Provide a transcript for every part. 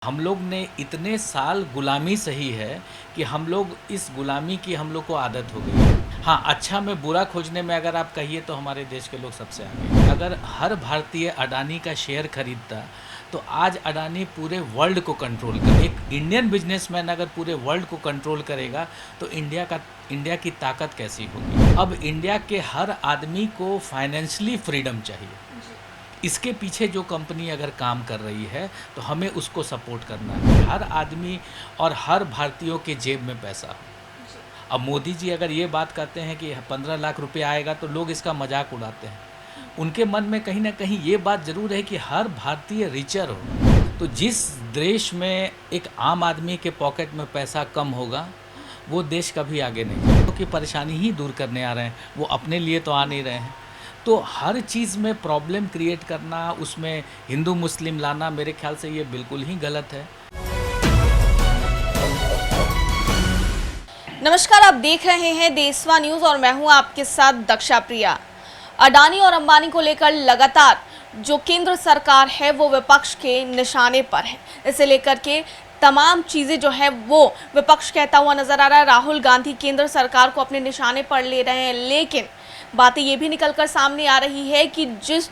हम लोग ने इतने साल गुलामी सही है कि हम लोग इस गुलामी की हम लोग को आदत हो गई है। हाँ, अच्छा में बुरा खोजने में अगर आप कहिए तो हमारे देश के लोग सबसे आगे हैं। अगर हर भारतीय अडानी का शेयर खरीदता तो आज अडानी पूरे वर्ल्ड को कंट्रोल कर एक इंडियन बिजनेसमैन अगर पूरे वर्ल्ड को कंट्रोल करेगा तो इंडिया की ताकत कैसी होगी। अब इंडिया के हर आदमी को फाइनेंशियली फ्रीडम चाहिए। इसके पीछे जो कंपनी अगर काम कर रही है तो हमें उसको सपोर्ट करना है। हर आदमी और हर भारतीयों के जेब में पैसा हो। अब मोदी जी अगर ये बात कहते हैं कि 15 लाख रुपए आएगा तो लोग इसका मजाक उड़ाते हैं। उनके मन में कहीं ना कहीं ये बात ज़रूर है कि हर भारतीय रिचर हो। तो जिस देश में एक आम आदमी के पॉकेट में पैसा कम होगा वो देश कभी आगे नहीं जाएगा। क्योंकि परेशानी ही दूर करने आ रहे हैं, वो अपने लिए तो आ नहीं रहे हैं। तो हर चीज़ में प्रॉब्लम क्रिएट करना, उसमें हिंदू मुस्लिम लाना, मेरे ख्याल से ये बिल्कुल ही गलत है। नमस्कार, आप देख रहे हैं देशवा न्यूज और मैं हूं आपके साथ दक्षा प्रिया। अडानी और अंबानी को लेकर लगातार जो केंद्र सरकार है वो विपक्ष के निशाने पर है। इसे लेकर के तमाम चीजें जो है वो विपक्ष कहता हुआ नजर आ रहा है। राहुल गांधी केंद्र सरकार को अपने निशाने पर ले रहे हैं, लेकिन बातें ये भी निकलकर सामने आ रही है कि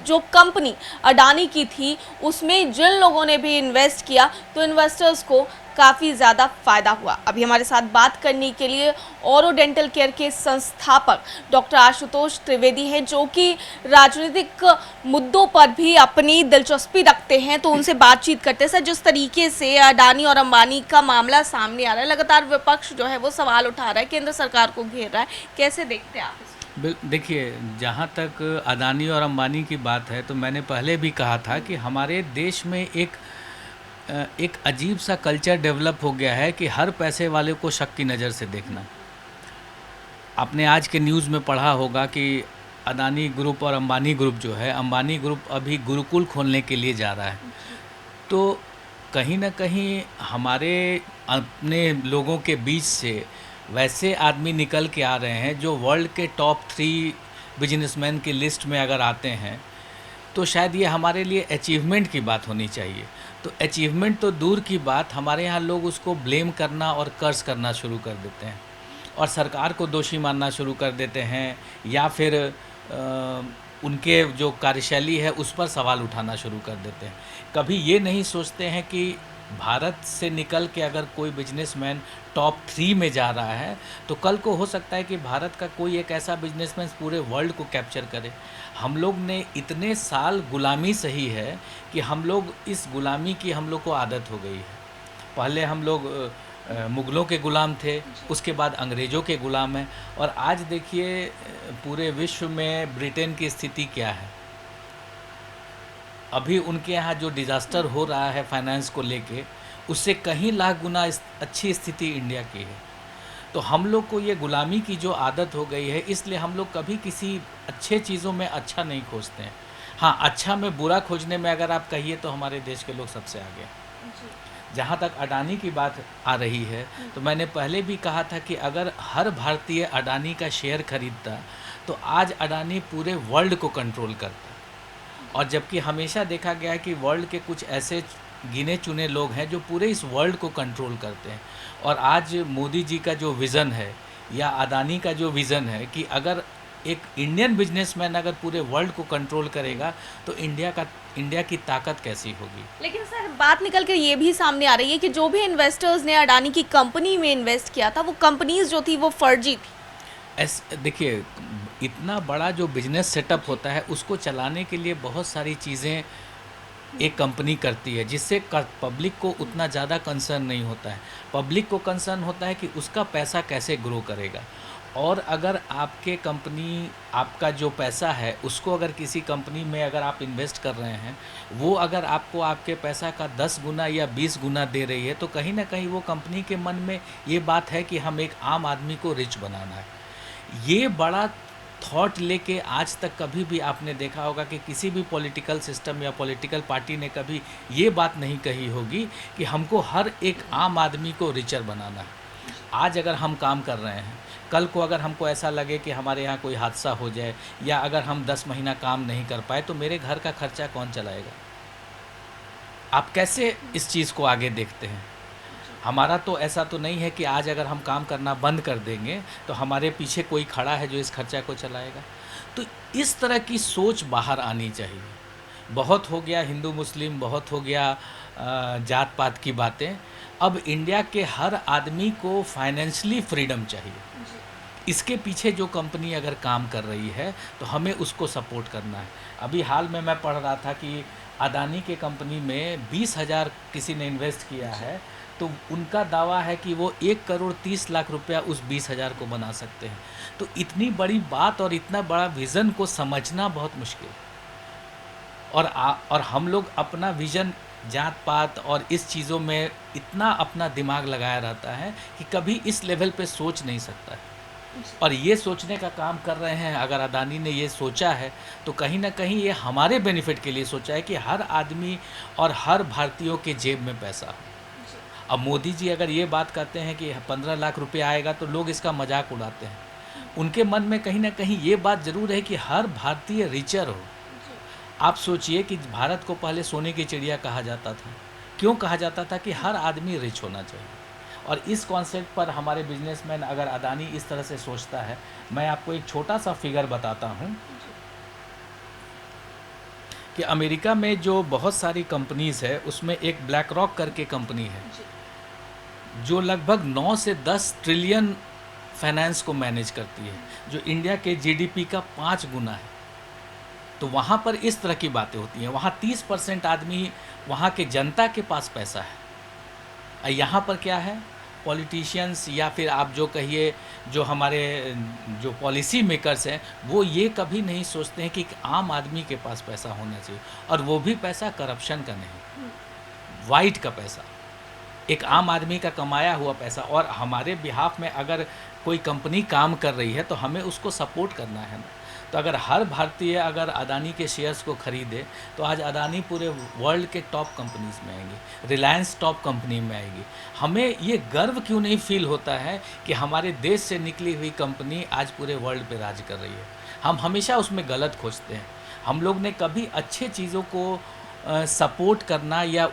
जो कंपनी अडानी की थी उसमें जिन लोगों ने भी इन्वेस्ट किया तो इन्वेस्टर्स को काफ़ी ज़्यादा फायदा हुआ। अभी हमारे साथ बात करने के लिए औरो डेंटल केयर के संस्थापक डॉक्टर आशुतोष त्रिवेदी हैं, जो कि राजनीतिक मुद्दों पर भी अपनी दिलचस्पी रखते हैं। तो उनसे बातचीत करते हैं। सर, जिस तरीके से अडानी और अंबानी का मामला सामने आ रहा है, लगातार विपक्ष जो है वो सवाल उठा रहा है, केंद्र सरकार को घेर रहा है, कैसे देखते हैं आप? देखिए, जहाँ तक अडानी और अंबानी की बात है तो मैंने पहले भी कहा था कि हमारे देश में एक अजीब सा कल्चर डेवलप हो गया है कि हर पैसे वाले को शक की नज़र से देखना। आपने आज के न्यूज़ में पढ़ा होगा कि अडानी ग्रुप और अंबानी ग्रुप जो है, अंबानी ग्रुप अभी गुरुकुल खोलने के लिए जा रहा है। तो कहीं ना कहीं हमारे अपने लोगों के बीच से वैसे आदमी निकल के आ रहे हैं जो वर्ल्ड के टॉप 3 बिजनेसमैन की लिस्ट में अगर आते हैं तो शायद ये हमारे लिए अचीवमेंट की बात होनी चाहिए। तो अचीवमेंट तो दूर की बात, हमारे यहाँ लोग उसको ब्लेम करना और कर्ज करना शुरू कर देते हैं और सरकार को दोषी मानना शुरू कर देते हैं, या फिर उनके जो कार्यशैली है उस पर सवाल उठाना शुरू कर देते हैं। कभी ये नहीं सोचते हैं कि भारत से निकल के अगर कोई बिजनेसमैन टॉप 3 में जा रहा है तो कल को हो सकता है कि भारत का कोई एक ऐसा बिजनेसमैन पूरे वर्ल्ड को कैप्चर करे। हम लोग ने इतने साल गुलामी सही है कि हम लोग इस गुलामी की हम लोग को आदत हो गई है। पहले हम लोग मुग़लों के ग़ुलाम थे, उसके बाद अंग्रेज़ों के ग़ुलाम हैं, और आज देखिए पूरे विश्व में ब्रिटेन की स्थिति क्या है। अभी उनके यहाँ जो डिज़ास्टर हो रहा है फाइनेंस को लेके, उससे कहीं लाख गुना अच्छी स्थिति इंडिया की है। तो हम लोग को ये गुलामी की जो आदत हो गई है, इसलिए हम लोग कभी किसी अच्छे चीज़ों में अच्छा नहीं खोजते हैं। हाँ, अच्छा में बुरा खोजने में अगर आप कहिए तो हमारे देश के लोग सबसे आगे हैं। जहाँ तक अडानी की बात आ रही है तो मैंने पहले भी कहा था कि अगर हर भारतीय अडानी का शेयर खरीदता तो आज अडानी पूरे वर्ल्ड को कंट्रोल करता। और जबकि हमेशा देखा गया है कि वर्ल्ड के कुछ ऐसे गिने चुने लोग हैं जो पूरे इस वर्ल्ड को कंट्रोल करते हैं। और आज मोदी जी का जो विज़न है या अडानी का जो विज़न है कि अगर एक इंडियन बिजनेसमैन अगर पूरे वर्ल्ड को कंट्रोल करेगा तो इंडिया की ताकत कैसी होगी। लेकिन सर, बात निकल कर ये भी सामने आ रही है कि जो भी इन्वेस्टर्स ने अडानी की कंपनी में इन्वेस्ट किया था वो कंपनीज जो थी वो फर्जी थी। देखिए, इतना बड़ा जो बिजनेस सेटअप होता है उसको चलाने के लिए बहुत सारी चीज़ें एक कंपनी करती है, जिससे पब्लिक को उतना ज़्यादा कंसर्न नहीं होता है। पब्लिक को कंसर्न होता है कि उसका पैसा कैसे ग्रो करेगा। और अगर आपका जो पैसा है उसको अगर किसी कंपनी में अगर आप इन्वेस्ट कर रहे हैं, वो अगर आपको आपके पैसा का 10 गुना या 20 गुना दे रही है तो कहीं ना कहीं वो कंपनी के मन में ये बात है कि हम एक आम आदमी को रिच बनाना है। ये बड़ा थॉट लेके आज तक कभी भी आपने देखा होगा कि किसी भी पॉलिटिकल सिस्टम या पॉलिटिकल पार्टी ने कभी ये बात नहीं कही होगी कि हमको हर एक आम आदमी को रिचर बनाना है। आज अगर हम काम कर रहे हैं, कल को अगर हमको ऐसा लगे कि हमारे यहाँ कोई हादसा हो जाए या अगर हम 10 महीना काम नहीं कर पाए तो मेरे घर का खर्चा कौन चलाएगा? आप कैसे इस चीज़ को आगे देखते हैं? हमारा तो ऐसा तो नहीं है कि आज अगर हम काम करना बंद कर देंगे तो हमारे पीछे कोई खड़ा है जो इस खर्चा को चलाएगा। तो इस तरह की सोच बाहर आनी चाहिए। बहुत हो गया हिंदू मुस्लिम, बहुत हो गया जात पात की बातें। अब इंडिया के हर आदमी को फाइनेंशियली फ्रीडम चाहिए। इसके पीछे जो कंपनी अगर काम कर रही है तो हमें उसको सपोर्ट करना है। अभी हाल में मैं पढ़ रहा था कि अदानी के कंपनी में 20,000 किसी ने इन्वेस्ट किया है, तो उनका दावा है कि वो 1,30,00,000 रुपया उस 20,000 को बना सकते हैं। तो इतनी बड़ी बात और इतना बड़ा विज़न को समझना बहुत मुश्किल है। और हम लोग अपना विज़न जात पात और इस चीज़ों में इतना अपना दिमाग लगाया रहता है कि कभी इस लेवल पे सोच नहीं सकता है। और ये सोचने का काम कर रहे हैं। अगर अदानी ने ये सोचा है तो कहीं ना कहीं ये हमारे बेनिफिट के लिए सोचा है कि हर आदमी और हर भारतीयों के जेब में पैसा हो। अब मोदी जी अगर ये बात कहते हैं कि 15 लाख रुपए आएगा तो लोग इसका मजाक उड़ाते हैं। उनके मन में कहीं ना कहीं ये बात ज़रूर है कि हर भारतीय रिचर हो। आप सोचिए कि भारत को पहले सोने की चिड़िया कहा जाता था। क्यों कहा जाता था? कि हर आदमी रिच होना चाहिए। और इस कॉन्सेप्ट पर हमारे बिजनेसमैन अगर अदानी इस तरह से सोचता है, मैं आपको एक छोटा सा फिगर बताता हूँ कि अमेरिका में जो बहुत सारी कंपनीज़ है उसमें एक ब्लैक रॉक करके कंपनी है जो लगभग 9 से 10 ट्रिलियन फाइनेंस को मैनेज करती है, जो इंडिया के जीडीपी का 5 गुना है। तो वहाँ पर इस तरह की बातें होती हैं। वहाँ 30% आदमी, वहाँ के जनता के पास पैसा है। यहाँ पर क्या है? पॉलिटिशियंस या फिर आप जो कहिए जो हमारे जो पॉलिसी मेकर्स हैं वो ये कभी नहीं सोचते हैं कि आम आदमी के पास पैसा होना चाहिए, और वो भी पैसा करप्शन का नहीं, वाइट का पैसा, एक आम आदमी का कमाया हुआ पैसा। और हमारे बिहाफ में अगर कोई कंपनी काम कर रही है तो हमें उसको सपोर्ट करना है ना। तो अगर हर भारतीय अगर अदानी के शेयर्स को खरीदे तो आज अदानी पूरे वर्ल्ड के टॉप कंपनीज़ में आएंगी, रिलायंस टॉप कंपनी में आएगी। हमें ये गर्व क्यों नहीं फील होता है कि हमारे देश से निकली हुई कंपनी आज पूरे वर्ल्ड पे राज कर रही है? हम हमेशा उसमें गलत खोजते हैं। हम लोग ने कभी अच्छे चीज़ों को सपोर्ट करना या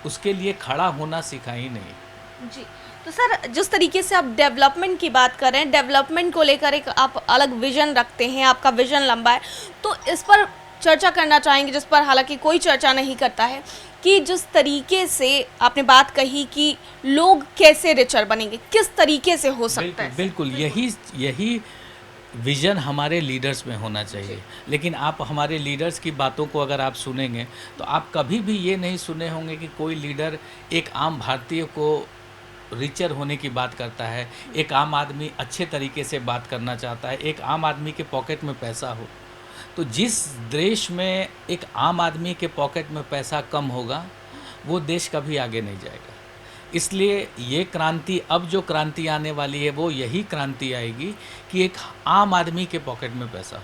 उसके लिए खड़ा होना सीखा ही नहीं। जी, तो सर जिस तरीके से आप डेवलपमेंट की बात कर रहे हैं, डेवलपमेंट को लेकर एक आप अलग विजन रखते हैं, आपका विजन लंबा है, तो इस पर चर्चा करना चाहेंगे जिस पर हालांकि कोई चर्चा नहीं करता है, कि जिस तरीके से आपने बात कही कि लोग कैसे रिचर बनेंगे, किस तरीके से हो सकता है? बिल्कुल यही विज़न हमारे लीडर्स में होना चाहिए। लेकिन आप हमारे लीडर्स की बातों को अगर आप सुनेंगे तो आप कभी भी ये नहीं सुने होंगे कि कोई लीडर एक आम भारतीय को रिचर होने की बात करता है, एक आम आदमी अच्छे तरीके से बात करना चाहता है, एक आम आदमी के पॉकेट में पैसा हो। तो जिस देश में एक आम आदमी के पॉकेट में पैसा कम होगा वो देश कभी आगे नहीं जाएगा। इसलिए ये क्रांति, अब जो क्रांति आने वाली है वो यही क्रांति आएगी कि एक आम आदमी के पॉकेट में पैसा हो।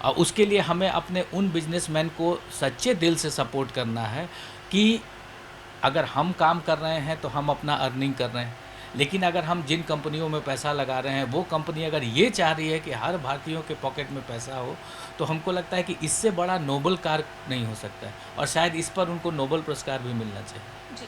और उसके लिए हमें अपने उन बिजनेसमैन को सच्चे दिल से सपोर्ट करना है कि अगर हम काम कर रहे हैं तो हम अपना अर्निंग कर रहे हैं, लेकिन अगर हम जिन कंपनियों में पैसा लगा रहे हैं वो कंपनी अगर ये चाह रही है कि हर भारतीयों के पॉकेट में पैसा हो, तो हमको लगता है कि इससे बड़ा नोबल कार्य नहीं हो सकता है। और शायद इस पर उनको नोबल पुरस्कार भी मिलना चाहिए। जी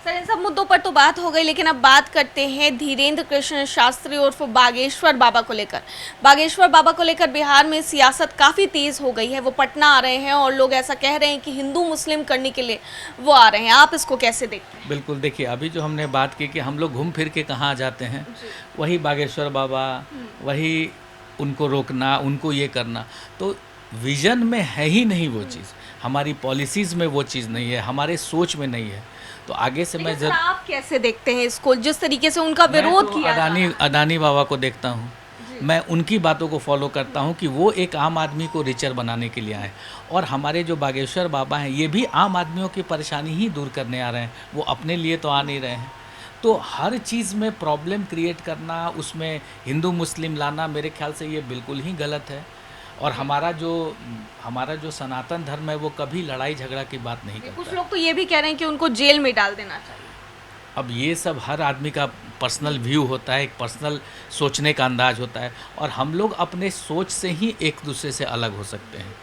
सर, इन सब मुद्दों पर तो बात हो गई, लेकिन अब बात करते हैं धीरेन्द्र कृष्ण शास्त्री उर्फ बागेश्वर बाबा को लेकर। बागेश्वर बाबा को लेकर बिहार में सियासत काफ़ी तेज़ हो गई है। वो पटना आ रहे हैं और लोग ऐसा कह रहे हैं कि हिंदू मुस्लिम करने के लिए वो आ रहे हैं। आप इसको कैसे देखते हैं? बिल्कुल, देखिए अभी जो हमने बात की कि हम लोग घूम फिर के कहाँ आ जाते हैं, वही बागेश्वर बाबा, वही उनको रोकना, उनको ये करना। तो विज़न में है ही नहीं वो चीज़, हमारी पॉलिसीज़ में वो चीज़ नहीं है, हमारे सोच में नहीं है। तो आगे से मैं आप कैसे देखते हैं इसको, जिस तरीके से उनका विरोध किया? अदानी बाबा को देखता हूँ, मैं उनकी बातों को फॉलो करता हूँ कि वो एक आम आदमी को रिचर बनाने के लिए आए। और हमारे जो बागेश्वर बाबा हैं ये भी आम आदमियों की परेशानी ही दूर करने आ रहे हैं, वो अपने लिए तो आ नहीं रहे हैं। तो हर चीज़ में प्रॉब्लम क्रिएट करना, उसमें हिंदू मुस्लिम लाना, मेरे ख्याल से ये बिल्कुल ही गलत है। और हमारा जो सनातन धर्म है वो कभी लड़ाई झगड़ा की बात नहीं करता। कुछ लोग तो ये भी कह रहे हैं कि उनको जेल में डाल देना चाहिए। अब ये सब हर आदमी का पर्सनल व्यू होता है, एक पर्सनल सोचने का अंदाज होता है, और हम लोग अपने सोच से ही एक दूसरे से अलग हो सकते हैं,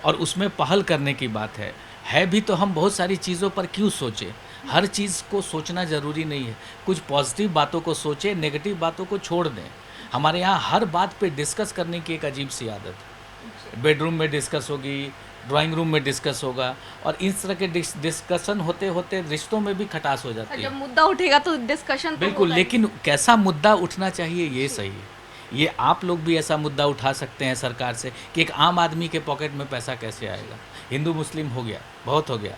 और उसमें पहल करने की बात है। है भी तो हम बहुत सारी चीज़ों पर क्यों सोचें? हर चीज़ को सोचना ज़रूरी नहीं है। कुछ पॉजिटिव बातों को सोचें, नेगेटिव बातों को छोड़ दें। हमारे यहाँ हर बात पे डिस्कस करने की एक अजीब सी आदत है। बेडरूम में डिस्कस होगी, ड्राइंग रूम में डिस्कस होगा, और इस तरह के डिस्कशन होते होते रिश्तों में भी खटास हो जाती है। जब मुद्दा उठेगा तो डिस्कशन तो बिल्कुल, होगा ही। लेकिन कैसा मुद्दा उठना चाहिए ये सही है। ये आप लोग भी ऐसा मुद्दा उठा सकते हैं सरकार से कि एक आम आदमी के पॉकेट में पैसा कैसे आएगा। हिंदू मुस्लिम हो गया, बहुत हो गया,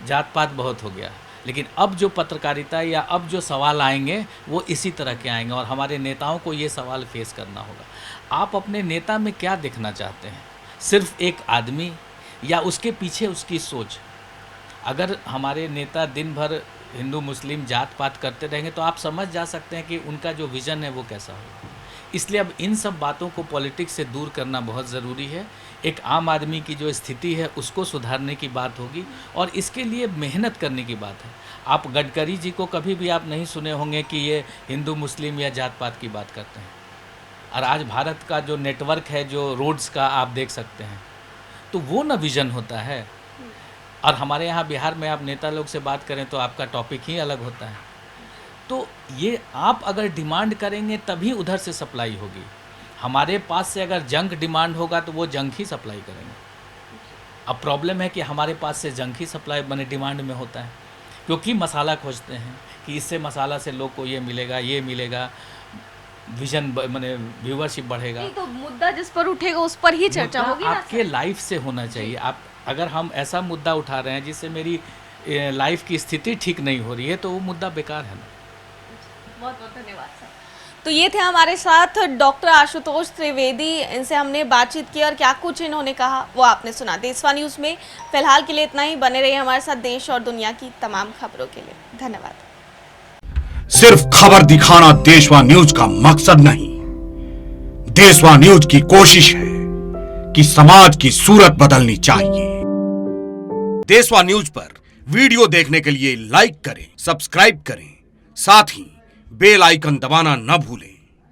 जात पात बहुत हो गया, लेकिन अब जो पत्रकारिता या अब जो सवाल आएंगे वो इसी तरह के आएंगे, और हमारे नेताओं को ये सवाल फेस करना होगा। आप अपने नेता में क्या देखना चाहते हैं? सिर्फ एक आदमी या उसके पीछे उसकी सोच? अगर हमारे नेता दिन भर हिंदू मुस्लिम जात पात करते रहेंगे तो आप समझ जा सकते हैं कि उनका जो विज़न है वो कैसा होगा। इसलिए अब इन सब बातों को पॉलिटिक्स से दूर करना बहुत ज़रूरी है। एक आम आदमी की जो स्थिति है उसको सुधारने की बात होगी, और इसके लिए मेहनत करने की बात है। आप गडकरी जी को कभी भी आप नहीं सुने होंगे कि ये हिंदू मुस्लिम या जात पात की बात करते हैं। और आज भारत का जो नेटवर्क है, जो रोड्स का आप देख सकते हैं, तो वो ना विज़न होता है। और हमारे यहाँ बिहार में आप नेता लोग से बात करें तो आपका टॉपिक ही अलग होता है। तो ये आप अगर डिमांड करेंगे तभी उधर से सप्लाई होगी। हमारे पास से अगर जंक डिमांड होगा तो वो जंक ही सप्लाई करेंगे। अब प्रॉब्लम है कि हमारे पास से जंक ही सप्लाई बने डिमांड में होता है, क्योंकि मसाला खोजते हैं कि इससे मसाला से लोग को ये मिलेगा, विजन माने व्यूअरशिप बढ़ेगा। नहीं तो मुद्दा जिस पर उठेगा उस पर ही चर्चा मुद्दा होगी ना आपके लाइफ से होना चाहिए। आप अगर हम ऐसा मुद्दा उठा रहे हैं जिससे मेरी लाइफ की स्थिति ठीक नहीं हो रही है तो वो मुद्दा बेकार है ना। बहुत बहुत धन्यवाद सर। तो ये थे हमारे साथ डॉक्टर आशुतोष त्रिवेदी। इनसे हमने बातचीत की और क्या कुछ इन्होंने कहा वो आपने सुना। देशवा न्यूज़ में फिलहाल के लिए इतना ही। बने रहिए हमारे साथ देश और दुनिया की तमाम खबरों के लिए। धन्यवाद। सिर्फ खबर दिखाना देशवा न्यूज का मकसद नहीं। देशवा न्यूज की कोशिश है कि समाज की सूरत बदलनी चाहिए। देशवा न्यूज पर वीडियो देखने के लिए लाइक करें, सब्सक्राइब करें, साथ ही बेल आइकन दबाना न भूलें।